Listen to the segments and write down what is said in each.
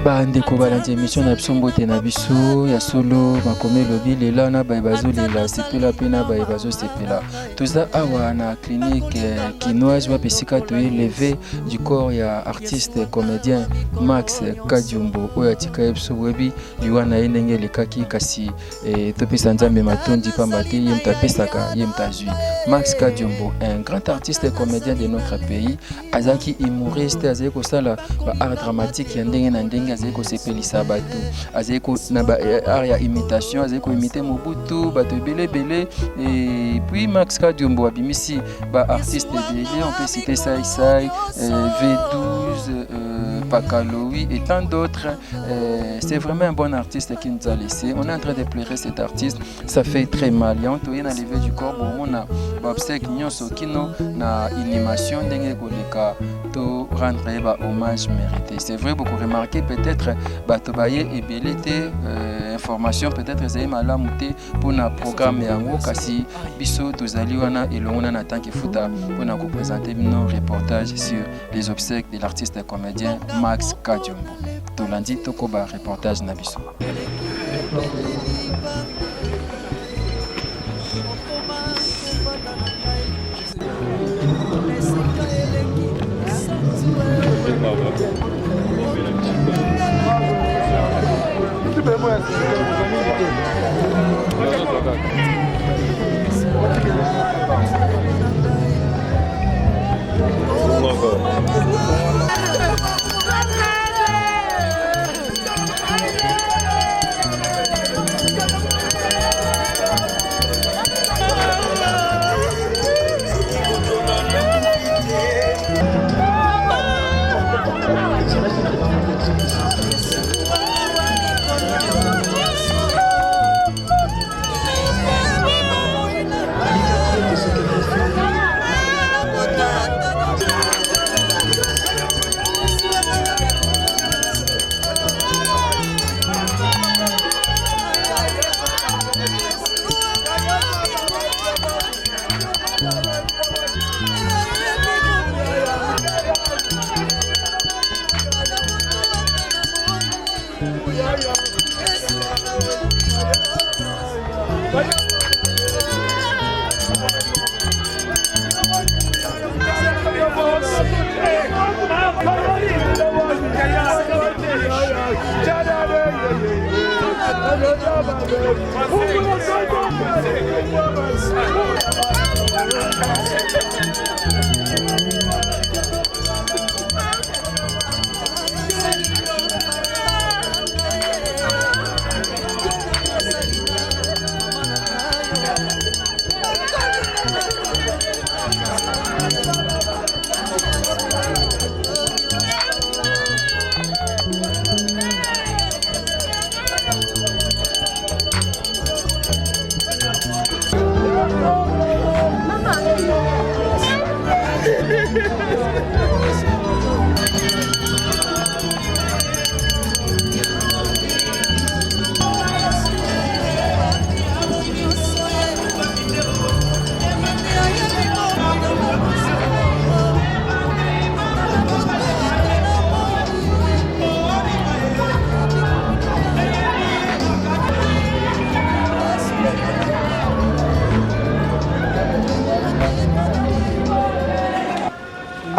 Bandeko balandi émission na biso mbote na biso ya solo makome lobi lela na baye bazolela sepela mpe na baye bazosepela toza awa na clinique kinoise wapi esika toyeleve du corps ya artiste comédien Max Kadiumbo oyo atika ye biso boyebi liwa na ye ndenge elekaki kasi topesa nzambe matondi pamba te ye moto apesaka ye moto azwi. Max Kadiumbo, un grand artiste comédien de notre pays, azalaki humoriste, azali kosala ba art dramatique ya ndenge na ndenge, azali kosepelisa bato, azali ko na ba art ya imitation, azali ko imiter Mobutu, bato belé et puis Max Kadiumbo abimisi ba artiste belé, on peut citer Sai Sai, V12, Pakaloui et tant d'autres. C'est vraiment un bon artiste qui nous a laissé. On est en train de pleurer cet artiste, ça fait très mal. Il y a un levé du corps, on a obsèque nyonso kino na animation ndenge koleka to rendre ba hommage mérité. C'est vrai, beaucoup remarqué peut-être bato baye ebelete information peut-être ezali malamu te pour na programme yango kasi biso tozali wana elongona na tant que futa pour na présenter nos reportages sur les obsèques de l'artiste comédien Max Kadiumbo. Tolandi tokoba reportage na biso.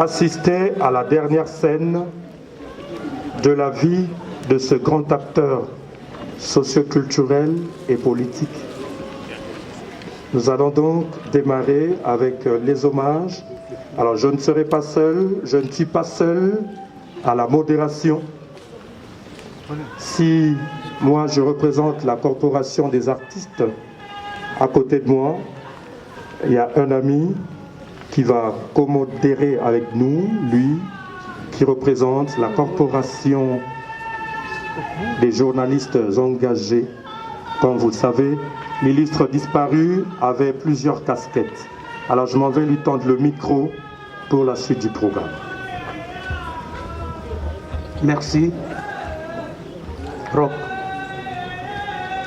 Assister à la dernière scène de la vie de ce grand acteur socioculturel et politique. Nous allons donc démarrer avec les hommages. Alors je ne serai pas seul, je ne suis pas seul à la modération. Si moi je représente la corporation des artistes, à côté de moi, il y a un ami qui va commodérer avec nous, lui, qui représente la corporation des journalistes engagés. Comme vous le savez, l'illustre disparu avait plusieurs casquettes. Alors je m'en vais lui tendre le micro pour la suite du programme. Merci. Rock.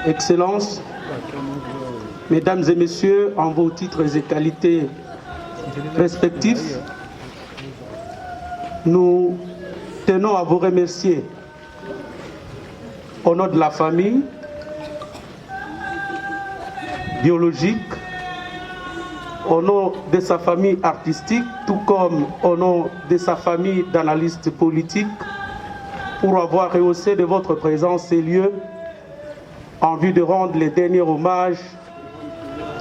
Excellences, Mesdames et Messieurs, en vos titres et qualités respectifs, nous tenons à vous remercier au nom de la famille biologique, au nom de sa famille artistique, tout comme au nom de sa famille d'analystes politiques, pour avoir rehaussé de votre présence ces lieux en vue de rendre les derniers hommages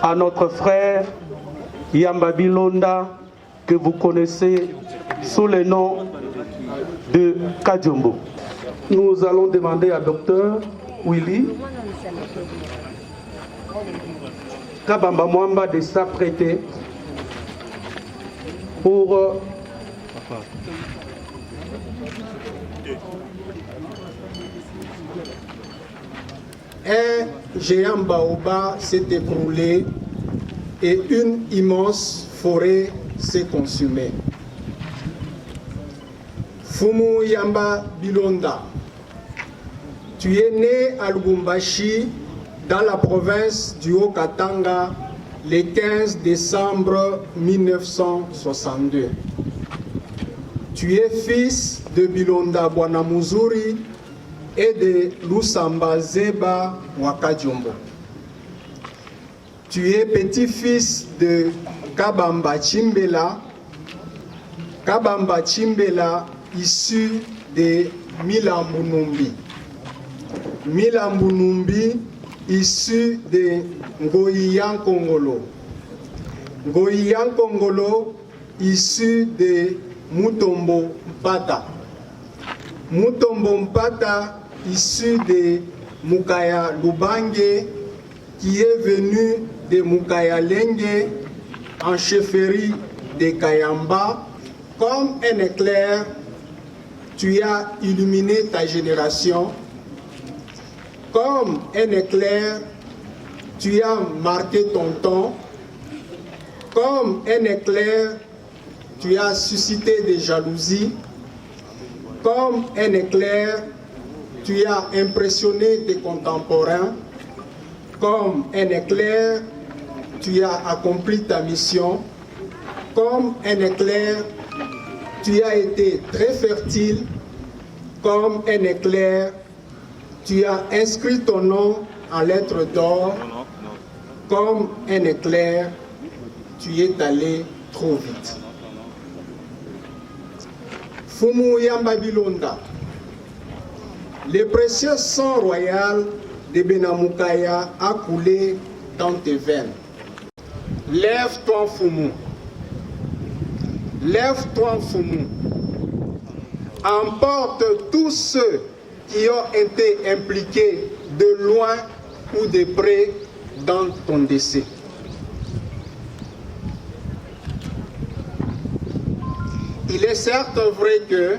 à notre frère Yamba Bilonda, que vous connaissez sous le nom de Kajombo. Nous allons demander à Dr Willy Kabamba Mwamba de s'apprêter pour un géant baobab s'est écroulé et une immense forêt s'est consumée. Fumu Yamba Bilonda, tu es né à Lubumbashi, dans la province du Haut-Katanga, le 15 décembre 1962. Tu es fils de Bilonda Bwanamuzuri et de Lusamba Zeba Wakajombo. Tu es petit-fils de Kabamba Chimbela issu de Milambunumbi. Milambunumbi issu de Ngoyian Kongolo. Ngoyian Kongolo issu de Mutombo Mpata. Mutombo Mpata issu de Mukaya Lubange, qui est venu de Mukaya Lenge en chefferie de Kayamba. Comme un éclair, tu as illuminé ta génération. Comme un éclair, tu as marqué ton temps. Comme un éclair, tu as suscité des jalousies. Comme un éclair, tu as impressionné tes contemporains. Comme un éclair, tu as accompli ta mission. Comme un éclair, tu as été très fertile. Comme un éclair, tu as inscrit ton nom en lettres d'or. Comme un éclair, tu es allé trop vite. Fumu Yamba Bilonda, le précieux sang royal de Benamukaya a coulé dans tes veines. Lève-toi, Fumu. Lève-toi, Fumu. Emporte tous ceux qui ont été impliqués de loin ou de près dans ton décès. Il est certes vrai que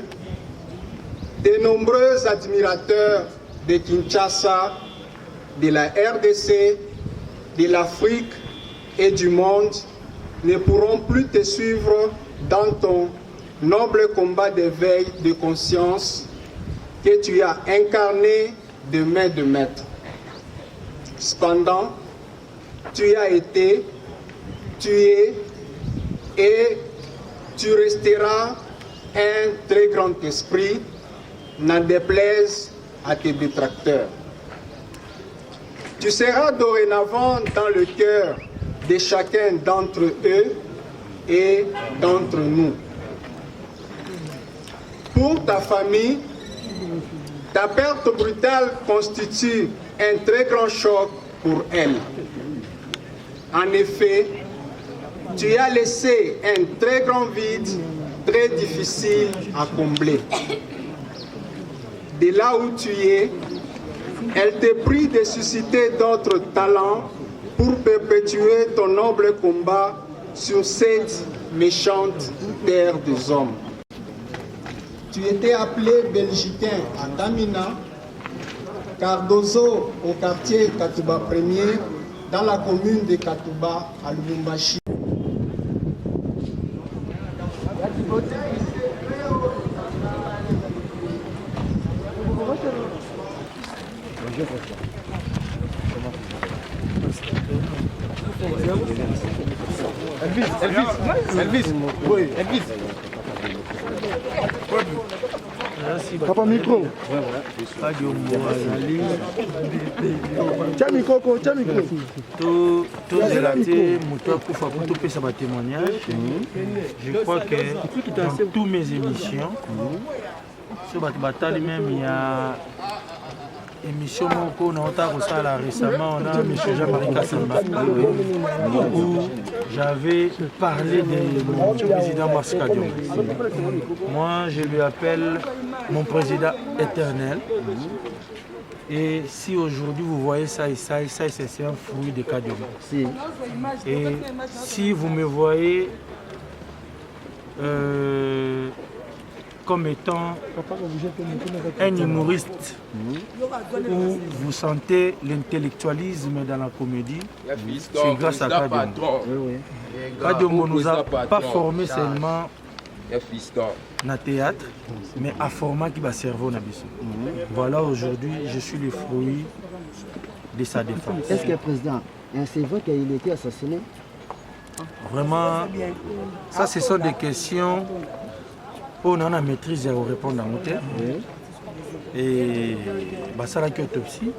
de nombreux admirateurs de Kinshasa, de la RDC, de l'Afrique et du monde ne pourront plus te suivre dans ton noble combat d'éveil de conscience que tu as incarné de main de maître. Cependant, tu as été, tu es et tu resteras un très grand esprit, n'en déplaise à tes détracteurs. Tu seras dorénavant dans le cœur de chacun d'entre eux et d'entre nous. Pour ta famille, ta perte brutale constitue un très grand choc pour elle. En effet, tu as laissé un très grand vide, très difficile à combler. De là où tu es, elle te prie de susciter d'autres talents pour perpétuer ton noble combat sur cette méchante terre des hommes. Tu étais appelé Belgicain à Damina, Cardozo au quartier Katouba 1er, dans la commune de Katouba à Lubumbashi. Elvis, oui, Elvis. Papa micro. Tiens micro. Tout délaté, Moutoua Koufa pour tout ça va témoignage. Je crois que dans toutes mes émissions, sur votre bataille même, il y a émission qu'on a récemment, on a M. Jean-Marie Kassamba, où j'avais parlé de mon président Marska Diom. Moi, je lui appelle mon président éternel. Et si aujourd'hui vous voyez ça et ça, c'est un fruit de Kadiom. Et si vous me voyez comme étant un humoriste où vous sentez l'intellectualisme dans la comédie, c'est grâce à Kadiom. Kadiom ne nous a pas formé seulement dans le théâtre, mais à format qui va servir au Nabiso. Voilà, aujourd'hui, je suis le fruit de sa défense. Est-ce que le président, c'est vrai qu'il a été assassiné? Vraiment, ça, ce sont des questions où on a maîtrise à répondre dans notre terme. Et ça, la autopsie.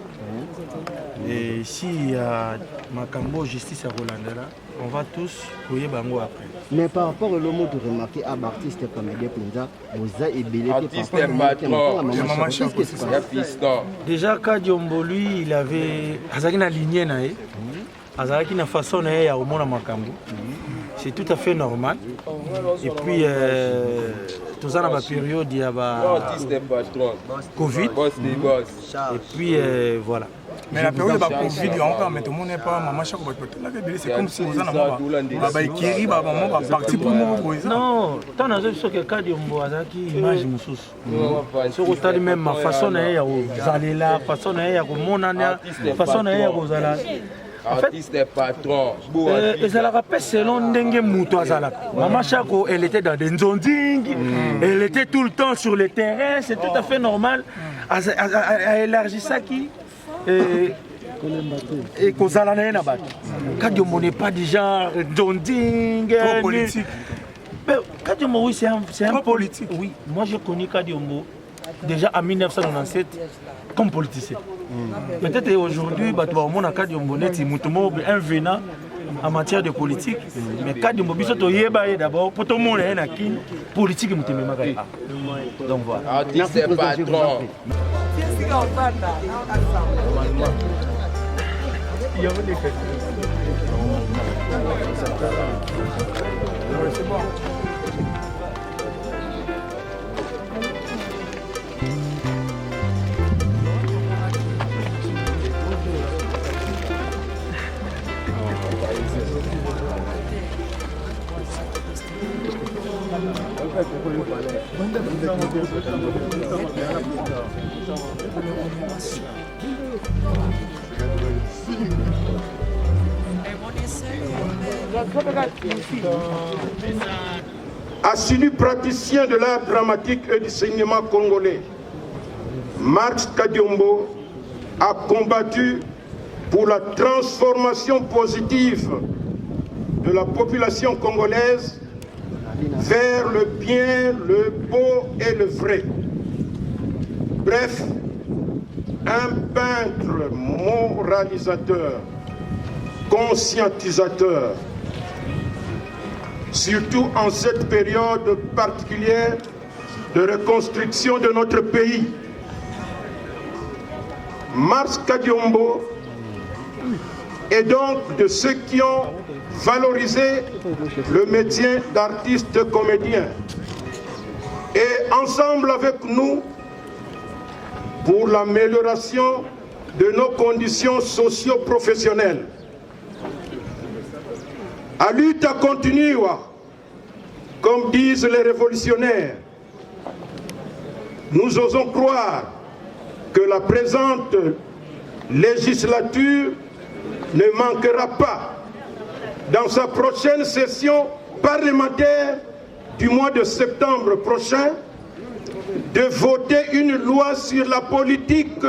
Et s'il y a Makambo justice à Rolandela, on va tous couiller Bango après. Mais par rapport au mot de remarquer à l'artiste comédien Pinza, vous avez ébélé déjà, Kadiombo, lui, il avait une lignée. Il a façon de Makambo. C'est tout à fait normal. Et puis, tout ça dans la période, il y a Covid. Et puis, voilà. Mais la période de Covid, tout le monde n'est pas maman chaque fois. C'est comme si vous avez parti pour nous. Non, tant que je que Kadiombo a une image moussous. Sur le stade même, ma façon de aller là, façon de aller à mon façon de aller en fait, elle a rappelé selon Ndenge Mouto Azala. Maman Chako, elle était dans des nzonding, elle était tout le temps sur le terrain, c'est tout à fait normal. Elle élargit ça qui et Kozala n'a pas. Kadiombo n'est pas du genre nzonding, politique. Kadiombo, oui, c'est un politique. Oui, moi j'ai connu Kadiombo déjà en 1997 comme politicien. Peut-être aujourd'hui, on a un venant en matière de politique, mais Kadiombo d'abord pour tout le monde politique. Donc voilà. Assidu praticien de l'art dramatique et du cinéma congolais, Marx Kadiombo a combattu pour la transformation positive de la population congolaise vers le bien, le beau et le vrai. Bref, un peintre moralisateur, conscientisateur, surtout en cette période particulière de reconstruction de notre pays. Marx Kadiombo est donc de ceux qui ont valorisé le métier d'artiste comédien. Et ensemble avec nous, pour l'amélioration de nos conditions socio-professionnelles. À lutte à continuer, comme disent les révolutionnaires, nous osons croire que la présente législature ne manquera pas, dans sa prochaine session parlementaire du mois de septembre prochain, de voter une loi sur la politique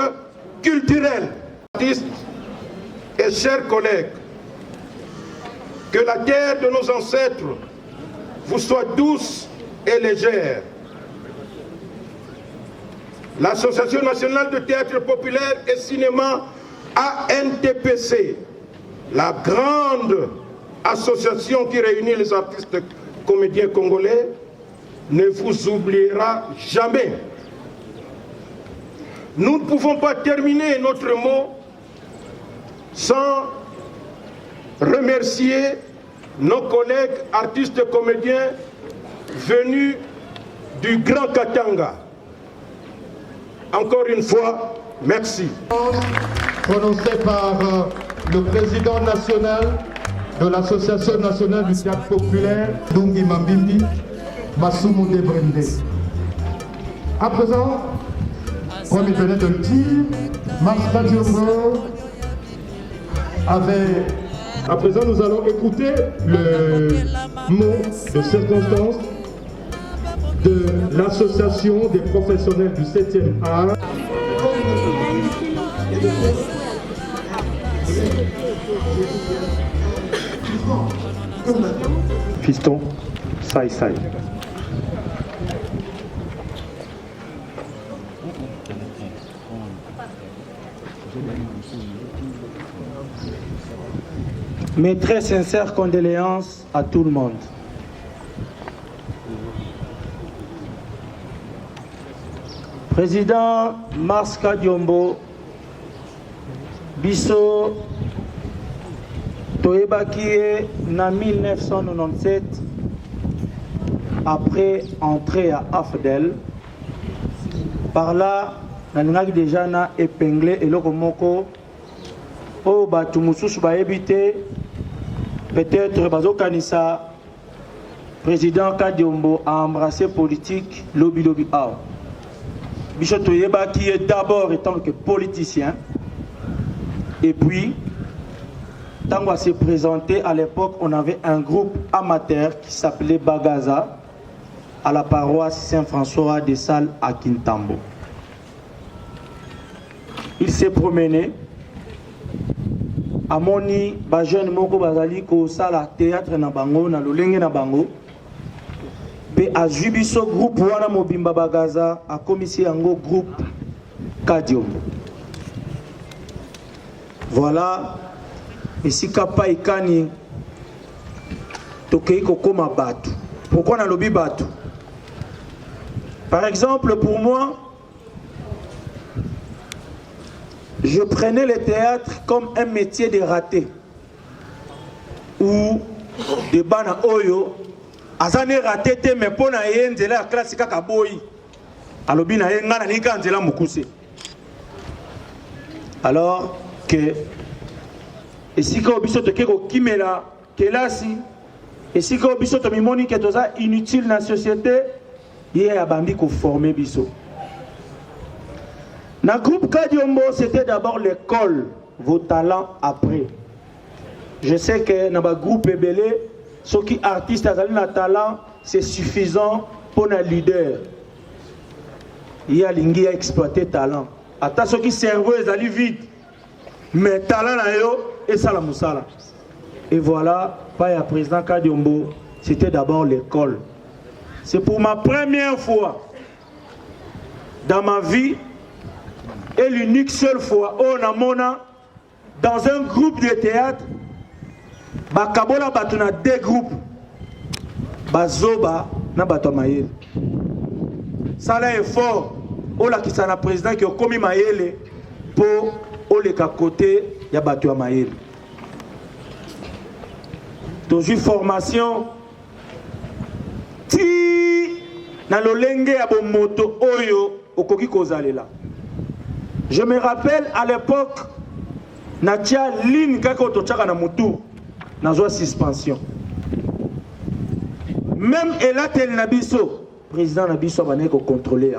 culturelle. Artistes et chers collègues, que la terre de nos ancêtres vous soit douce et légère. l'Association nationale de théâtre populaire et cinéma ANTPC, la grande association qui réunit les artistes comédiens congolais, ne vous oubliera jamais. Nous ne pouvons pas terminer notre mot sans remercier nos collègues artistes comédiens venus du Grand Katanga. Encore une fois, merci. Prononcé par le président national de l'Association nationale du théâtre populaire, Dungi Mambimbi, Masumu Debrende. À présent, comme il venait de le dire, Marc Diongo avait... À présent, nous allons écouter le mot de circonstance de l'Association des professionnels du 7e art. Fiston, Sai Sai. Mes très sincères condoléances à tout le monde. Président Mars Kadiombo, biso toyebaki na 1997 après entrée à AFDEL. Par là, nalingaki déjà na épinglé eloko moko o batu mususu bayebite peut-être bazokanisa président Kadiombo a embrassé politique lobby lobby out. Bicho Toyeba qui est d'abord étant que politicien et puis tant qu'on s'est présenté à l'époque on avait un groupe amateur qui s'appelait Bagaza à la paroisse Saint-François des Salles à Kintambo. Il s'est promené à Moni, jeune moko bazali ko sala théâtre na bango na lolenge na bango. Pe a jubiso groupe wana mobimba Bagaza a commissi yango groupe Kadiombo. Voilà, ici kapa ikani tokei kokoma batu. Pourquoi na lobi batu? Par exemple, pour moi, je prenais le théâtre comme un métier de raté. Ou de bana oyo, azane raté te mais pona yenzela la classe kaka boyi. Alobi na ngana ni kanzela mukuse. Alors que ici ko biso to keko kimela kelasi, ici ko biso to mimoni ke toza inutile na société, yé abandi ko former biso. Dans le groupe Kadiombo, c'était d'abord l'école, vos talents après. Je sais que dans le groupe Ebele, ceux qui artistes ont un talent, c'est suffisant pour un leader. Il y a l'ingi à exploiter talent. Attends, ceux qui cerveau, ils allaient vite. Mais talent là, et ça la moussala. Et voilà, par le président Kadiombo, c'était d'abord l'école. C'est pour ma première fois dans ma vie. Et l'unique seule fois où on a mona dans un groupe de théâtre, bakabola batuna deux groupes, bazoba na batomayele. Ça là est fort. On la kisana président qui a commis mayele pour ole ka côté ya batu mayele. Toujours formation ti na lolenge ya bo moto oyo okoki kozalela. Je me rappelle à l'époque, Natia ligne kako tochaka na mutu, nazo suspension. Même Elatel Nabiso, président Nabiso va ko contrôler.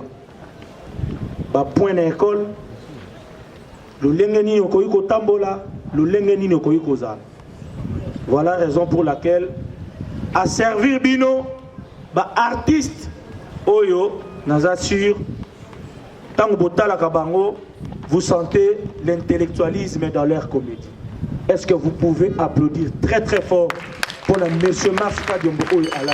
Ba point na école, le lengeni okoyi ko tambola, le lengeni okoyi ko zala. Voilà la raison pour laquelle à servir bino ba artiste oyo nazassure tango botala kabango. Vous sentez l'intellectualisme dans leur comédie. Est-ce que vous pouvez applaudir très très fort pour le monsieur Mars Kadiombo à la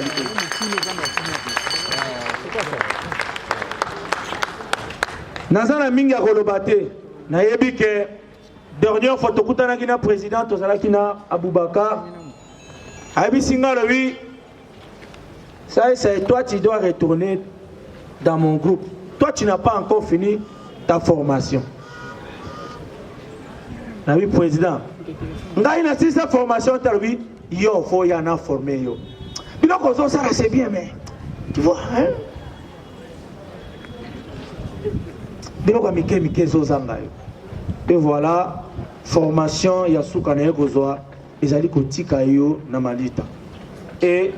Nazana mingi akolobate na yebi que dernière fois tokutana kina président tozala kina Aboubakar ayebi singa lui ça c'est toi tu dois retourner dans mon groupe. Toi tu n'as pas encore fini ta formation. Nabi président ngai na sa formation tarbi yo faut y en a formé yo. Biloko zo ça c'est bien mais tu vois hein biloko mike zo zanga yo. Et voilà formation ya suka na ekozwa ezali kotika yo na malita. Et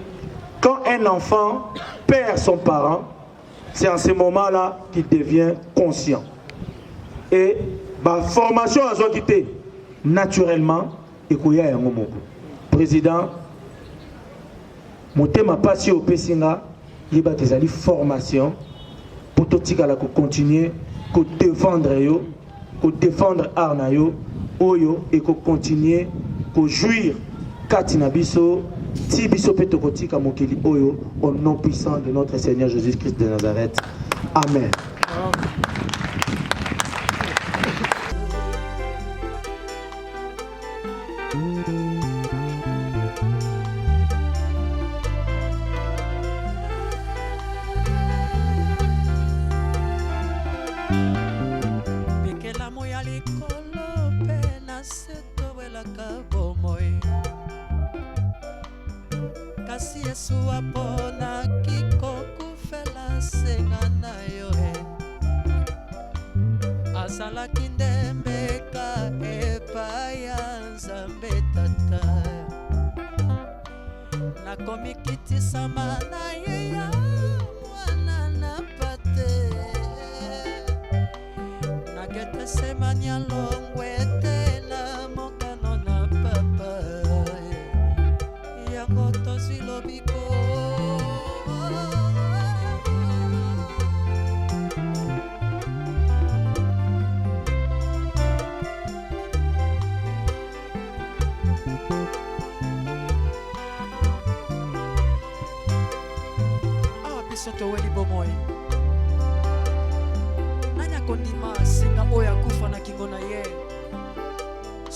quand un enfant perd son parent, c'est en ce moment-là qu'il devient conscient. Et la formation a quitté naturellement et koya yango moko. Président, motema pasi au pesinga yeba tezali formation pour totika la ko continuer ko défendre yo, ko défendre arna yo oyo et ko continuer ko jouir katina biso ti biso pe tokotika mokili oyo au nom puissant de notre Seigneur Jésus-Christ de Nazareth. Amen.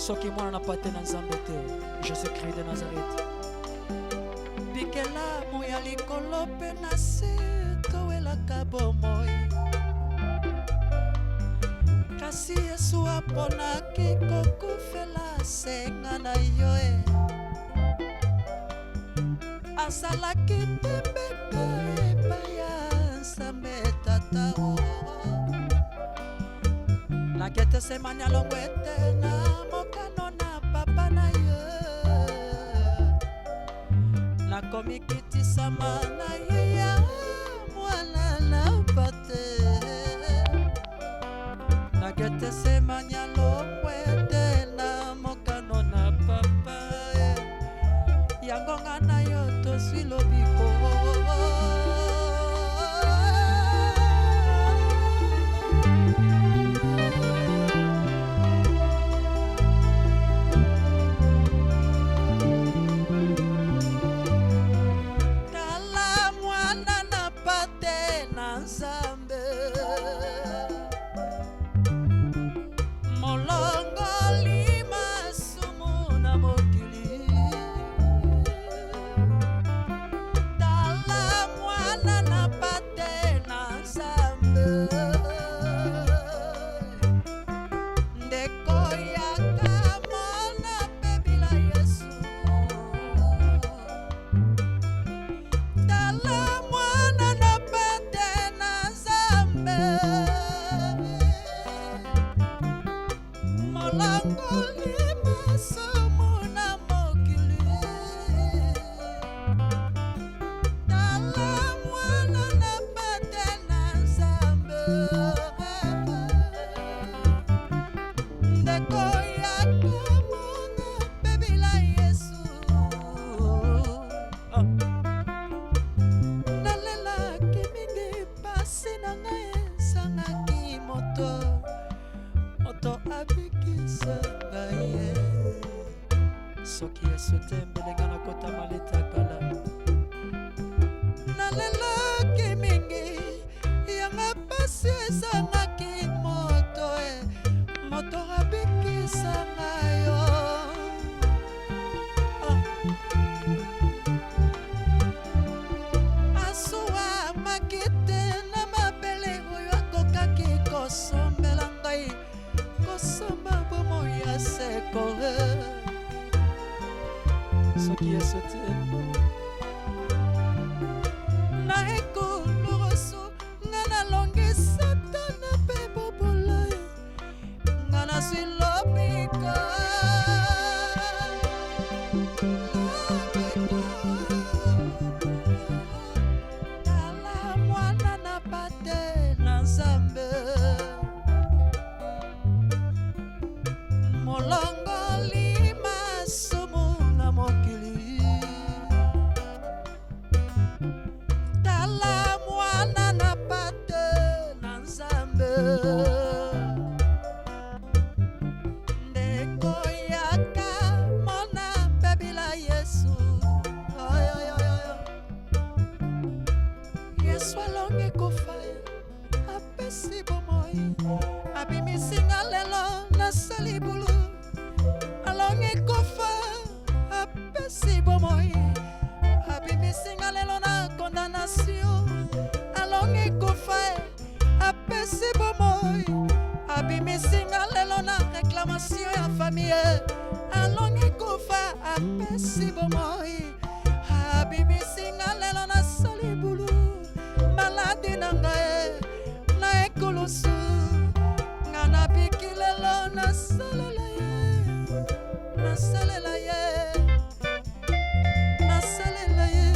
Soki mwana na pate na Nzambe te, Jésus-Christ de Nazareth. Bikela moya likolo pe na se towelaka bomoi. Kasi Yesu aponaki kokufela senga na yo e. Asalaki tembeka ebaya Nzambe tata o. Na kete semani alongo etena mokano na papa na ye. Na komikiti sama na ye ya mwana na pate. Na kete semani alongo etena mokano na papa ye. Yangonga na yo to swilo biko. Nalelaki mingi yanga pasi ezangaki yesu alongi kofa apesi bomoi abimisinga lelo nasali bulu alongi kofa apesi bomoi abimisinga lelo na condamnation alongi kofa apesi bomoi abimisinga lelo na réclamation ya famille alongi kofa apesi bomoi abimisinga lelo na sali bulu maladi na ngai na ekulusu nga na biki lelo nasalela ye nasalela ye nasalela ye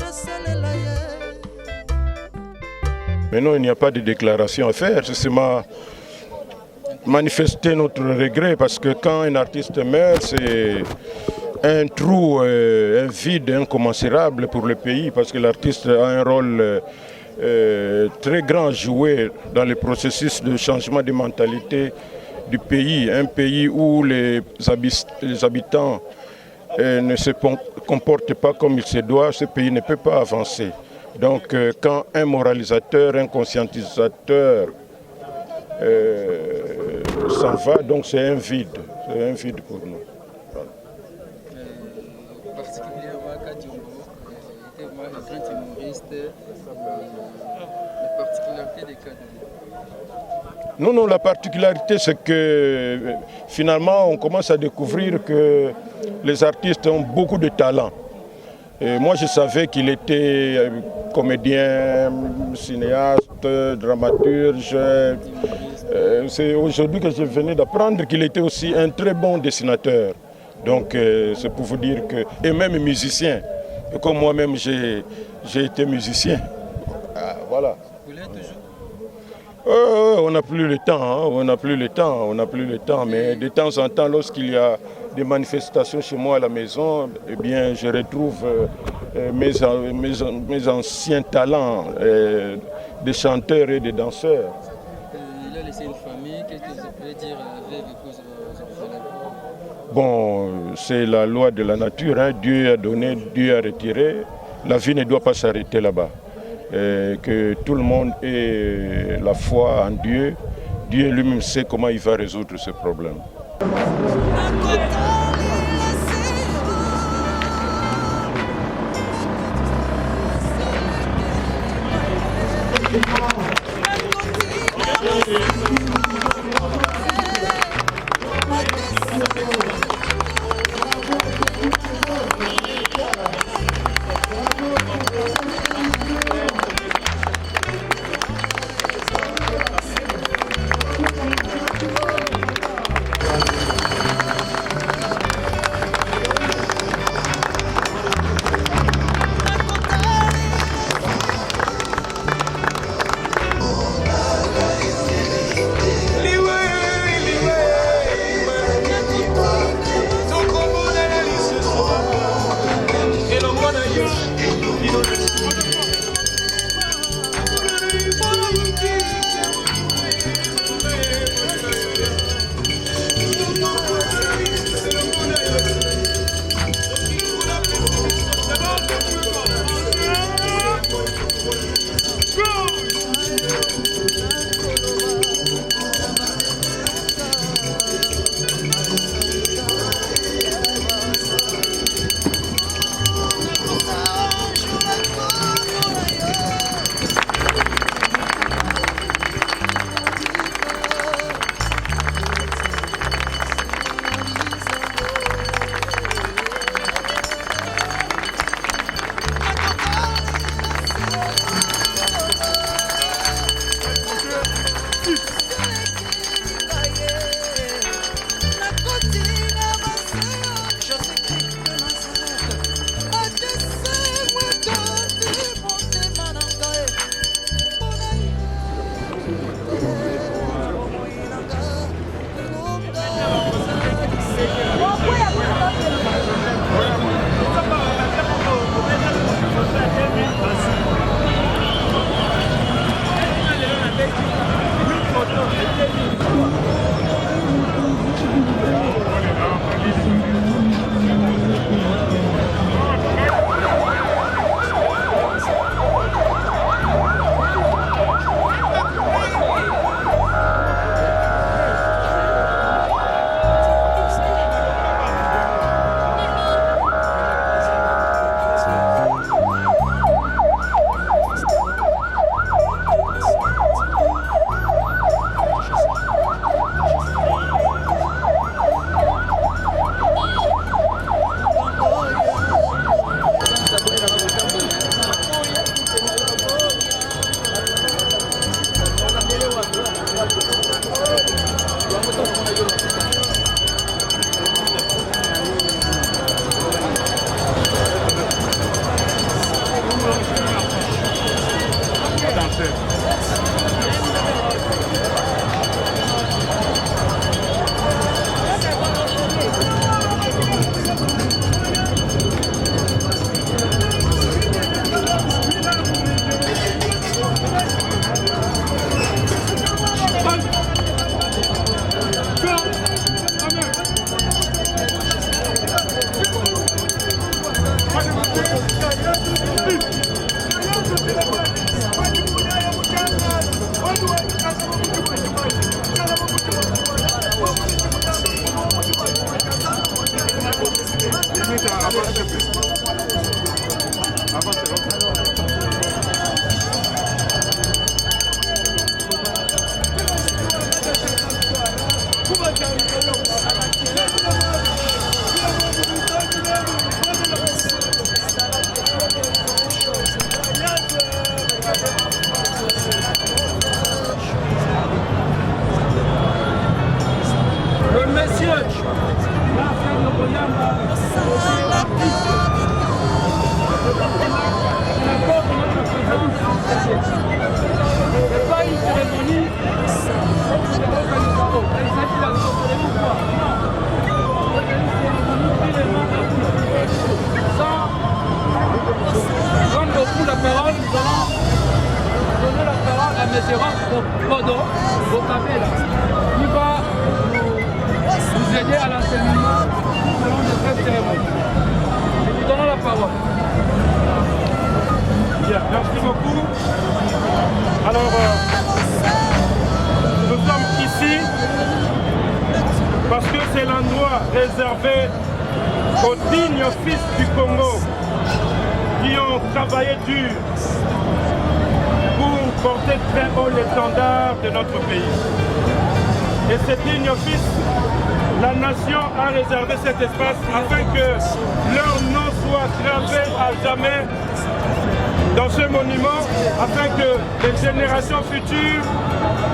nasalela ye. Maintenant, il n'y a pas de déclaration à faire, c'est seulement manifester notre regret parce que quand un artiste meurt, c'est un trou, un vide incommensurable pour le pays parce que l'artiste a un rôle très grand à jouer dans le processus de changement de mentalité du pays. Un pays où les habitants ne se comportent pas comme il se doit, ce pays ne peut pas avancer. Donc quand un moralisateur, un conscientisateur s'en va, donc c'est un vide pour nous. Particulièrement Kadiombo était vraiment un grand humoriste. La particularité des Kadiombo. Non, la particularité c'est que finalement on commence à découvrir que les artistes ont beaucoup de talent. Et moi je savais qu'il était comédien, cinéaste, dramaturge. C'est aujourd'hui que je venais d'apprendre qu'il était aussi un très bon dessinateur. Donc c'est pour vous dire que... Et même musicien. Et comme moi-même j'ai été musicien. Voilà. Vous l'êtes toujours? On n'a plus le temps, hein. On n'a plus le temps. Mais de temps en temps, lorsqu'il y a des manifestations chez moi à la maison, eh bien, je retrouve mes anciens talents de chanteurs et de danseurs. Il a laissé une famille, qu'est-ce que vous pouvez dire avec vos orphelins? Bon, c'est la loi de la nature, hein. Dieu a donné, Dieu a retiré. La vie ne doit pas s'arrêter là-bas. Que tout le monde ait la foi en Dieu. Dieu lui-même sait comment il va résoudre ce problème. sera pendant vos appels qui va nous aider à l'enseignement selon de cette cérémonie. Nous vous donnons la parole. Bien, merci beaucoup. Alors, nous sommes ici parce que c'est l'endroit réservé aux dignes fils du Congo qui ont travaillé dur pour porter très haut l'étendard de notre pays. Et ces dignes fils, la nation a réservé cet espace afin que leur nom soit gravé à jamais dans ce monument, afin que les générations futures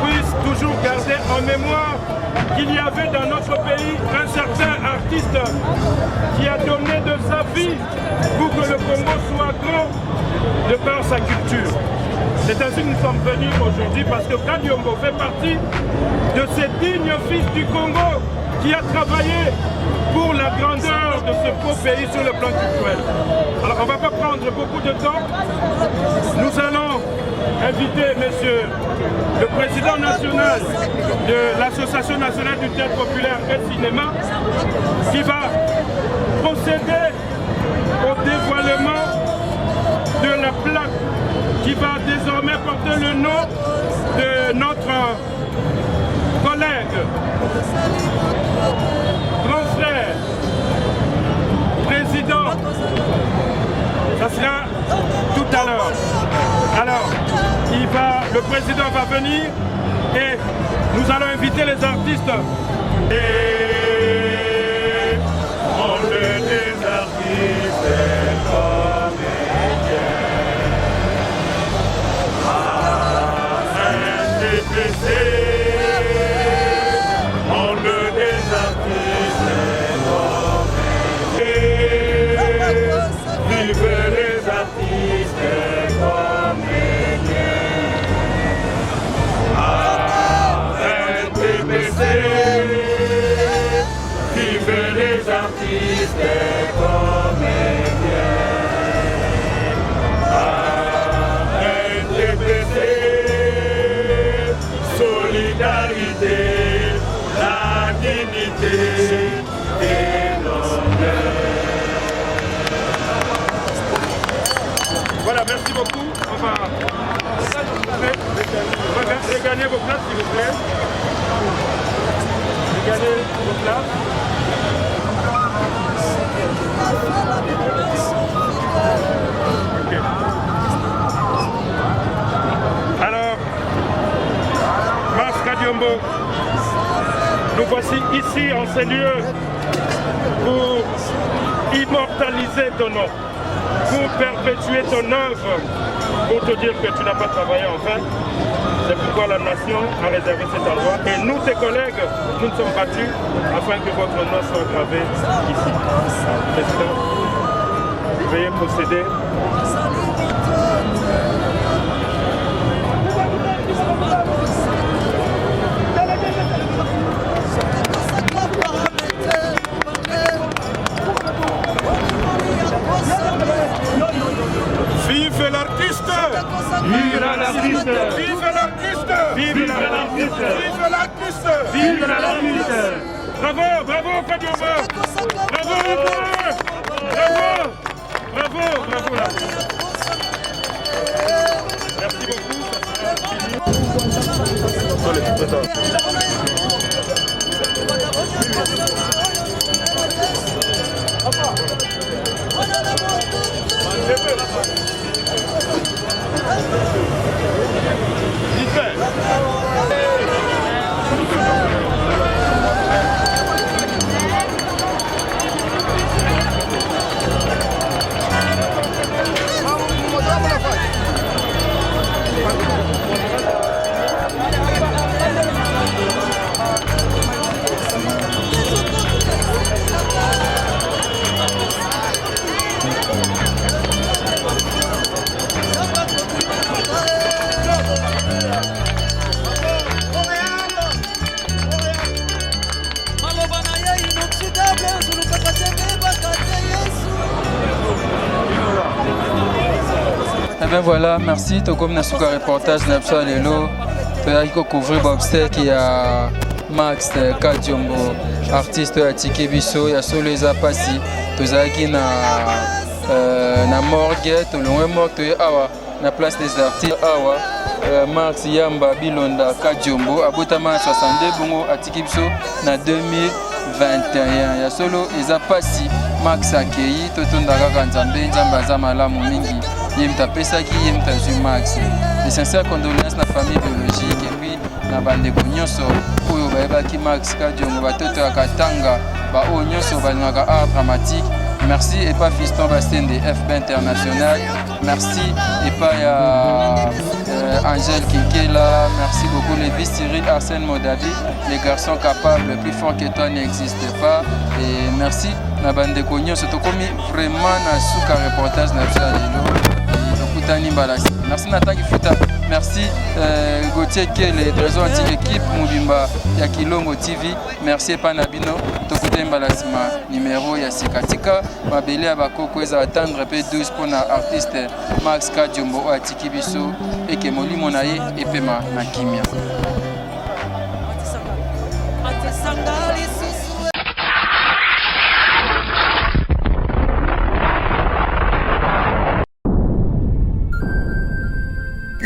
puissent toujours garder en mémoire qu'il y avait dans notre pays un certain artiste qui a donné de sa vie pour que le Congo soit grand de par sa culture. C'est ainsi que nous sommes venus aujourd'hui parce que Kadiombo fait partie de ces dignes fils du Congo qui a travaillé pour la grandeur de ce beau pays sur le plan culturel. Alors on ne va pas prendre beaucoup de temps. Nous allons inviter monsieur le président national de l'Association nationale du théâtre populaire et cinéma qui va procéder au dévoilement de la plaque qui va désormais porter le nom de notre collègue, grand frère, président. Ça sera tout à l'heure. Alors, le président va venir et nous allons inviter les artistes. Et on veut des artistes comédiens. On veut des artistes comédiens. Vive les artistes comédiens. RNTBC. Vive les artistes comédiens. RNTBC. Solidarité, la dignité et l'honneur. Voilà, merci beaucoup. On va regagner vos places, s'il vous plaît. Regagner vos places. Okay. Alors, Mars Kadiombo, nous voici ici en ces lieux pour immortaliser ton nom, pour perpétuer ton œuvre, pour te dire que tu n'as pas travaillé en vain. C'est pourquoi la nation a réservé cet endroit. Et nous, tes collègues, nous nous sommes battus afin que votre nom soit gravé ici. Président, veuillez procéder. Vive l'artiste! Vive l'artiste! Vive l'artiste! Vive l'artiste! Vive l'artiste! Vive l'artiste! Bravo, bravo Kadiombo! Bravo, bravo! Bravo, bravo! Merci bien voilà, merci. Comme nous avons un reportage, nous avons couvrir l'obstacle. Il y a Max Kadiombo, artiste à Tikebiso, il y a solo les apassi. Nous avons na morgue, tout le monde morgue, na place des artistes. Max Yamba Bilonda Kadiombo, Abotama 62 Bongo à Tikebiso na 2021. Il y a solo les apassi. Max Akei, Totondara Ganzambe, Nzambaza Malamu Mingi. Yemta Pesaki, Yemta Max. Les sincères condoléances na famille biologique et puis na bande Nyonso, Oyo Baebaki Max Kadiombo, Batoto Akatanga, Bao Nyonso Banaka art dramatique. Merci et pas Fiston Bastien de FB International. Merci et pas Angèle Kinkela. Merci beaucoup les vice Cyril Arsène Modabi. Les garçons capables, plus forts que toi n'existent pas. Et merci na bande Nyonso. Tu commis vraiment na souka reportage na merci Nathan Kifuta, merci Gauthier Kele, trésor anti-équipe Moubimba Yakilongo TV, merci Panabino, Tokute Mbalasima, numéro Yasikatika, Mabele Abako, Kweza attendre P12 pour l'artiste Max Kadiombo, Atikibiso, et Kemoli Monaye et Pema Nakimia.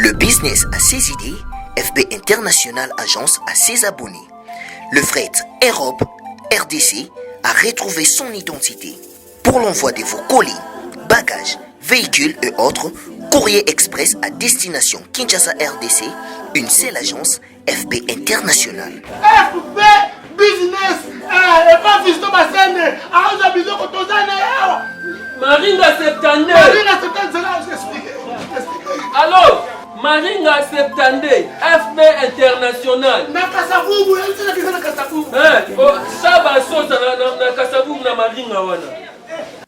Le business a ses idées, FB International Agence a ses abonnés. Le fret Europe, RDC, a retrouvé son identité. Pour l'envoi de vos colis, bagages, véhicules et autres, courrier express à destination Kinshasa RDC, une seule agence, FB International. FB Business, et pas Fiston Bassene, à Bizo Kotozane. Maringa Septandé. Maringa Septandé, c'est là que j'explique. Alors, Maringa Septandé, FB International. Nakasavubu, c'est la Nakasavubu.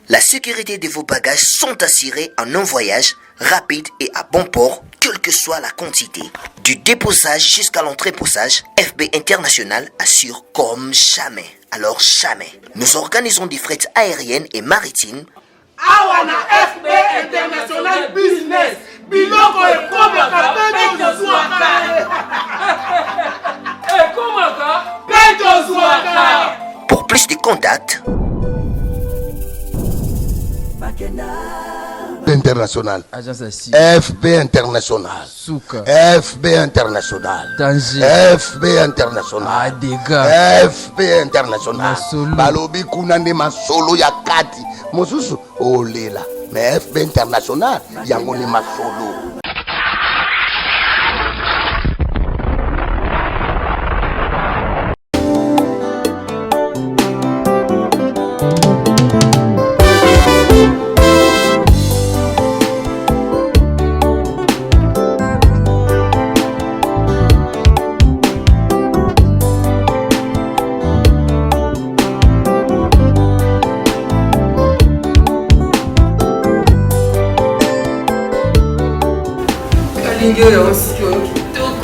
La sécurité de vos bagages sont assurées en un voyage rapide et à bon port, quelle que soit la quantité. Du déposage jusqu'à l'entreposage, FB International assure comme jamais. Alors jamais. Nous organisons des frettes aériennes et maritimes. Awana FB International Business. Biloko et Komaka, Peto Zouaka. Pour plus de contacts, International. FB International. Souka. FB International. Danger. FB International. Adega. FB International. Balobi kunande masolo ya kati. Mosusu olela. Mais FB International yango ni masolo.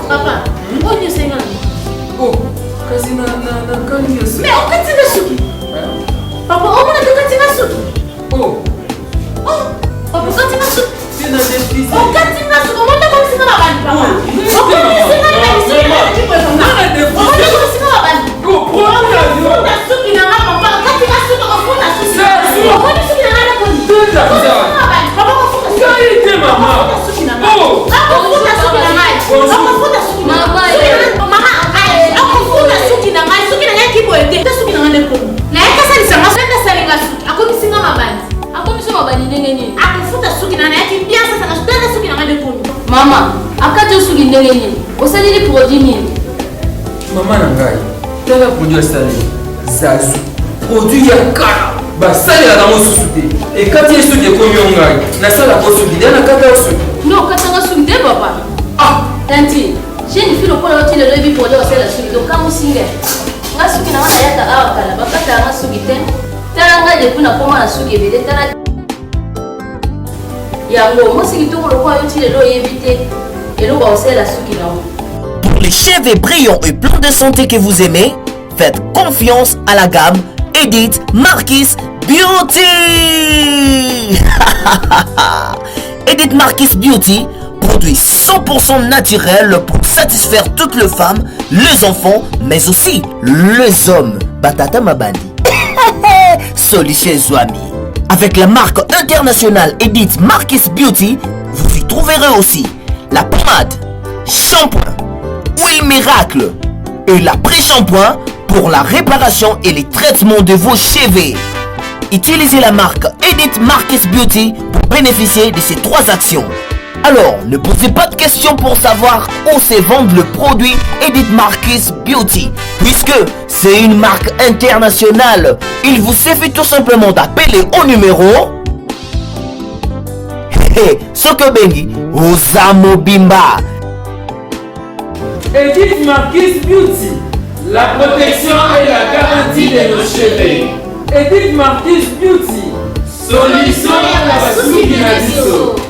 Papa, on est sénat. Oh, kasi na kani yasi. Mais on continue suki. Papa, on a continue suki. Oh. Oh, papa continue suki. C'est na défi. On continue suki. On monte comme si na bandi papa. On continue sénat na défi. On a défi. On monte comme si na bandi. Go prendre l'avion. On a suki na papa. Continue suki. On a suki. On continue suki na la bandi. Tout à fait. Papa, on faut suki. Qualité maman. Oh. Mama, akati suki ndenge nini? Osalili produit nini? Mama na ngai, tanga produit asali. Zazu. Produit ya kala. Basali la damo susuté. Et quand il suki ekomi ngai, na sala ko suki dana kata suki. Non, katanga suki de papa. Ah, tanti. J'ai une fille au point où tu le levis pour dire c'est la suki. Donc comme singe. Nga suki na wana yata awa kala. Bakata nga suki ten. Tala nga depuis na koma na suki bele tala. Pour les cheveux brillants et pleins de santé que vous aimez, faites confiance à la gamme Edith Marquis Beauty. Edith Marquis Beauty, produit 100% naturel pour satisfaire toutes les femmes, les enfants, mais aussi les hommes. Batata Mabandi. Solution Zouami. Avec la marque internationale Edith Marquis Beauty, vous y trouverez aussi la pommade, shampoing, huile miracle et l'après-shampoing pour la réparation et les traitements de vos cheveux. Utilisez la marque Edith Marquis Beauty pour bénéficier de ces 3 actions. Alors, ne posez pas de questions pour savoir où se vend le produit Edith Marquis Beauty, puisque c'est une marque internationale. Il vous suffit tout simplement d'appeler au numéro Sokobengi Osamo Bimba. Edith Marquis Beauty, la protection et la garantie de nos cheveux. Edith Marquis Beauty, solution à la sous